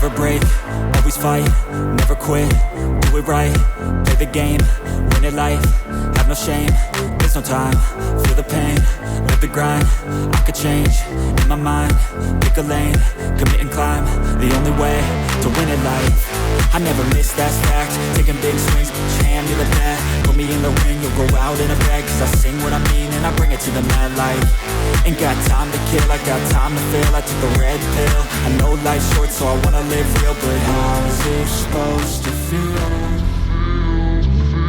Never break, always fight, never quit, do it right, play the game, win it life, have no shame, there's no time, feel the pain, live the grind, I could change, in my mind, pick a lane, commit and climb, the only way to win it life. I never miss, that's fact, taking big swings, put your hand to the bat, put me in the ring, you'll go out in a bag, cause I sing what I mean and I bring it to the mad light. Ain't got time to kill, I got time to feel, I took the red pill, I know life's short so I wanna live real, but how's it supposed to feel?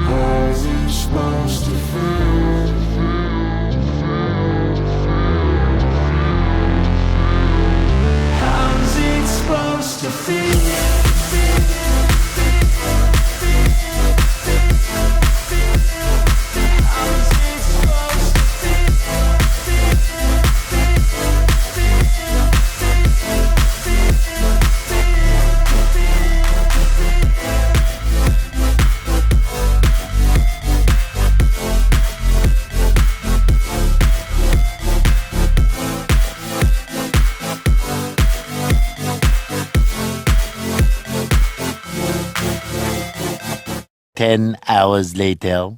How's it supposed to feel? How's it supposed to feel? Ten hours later.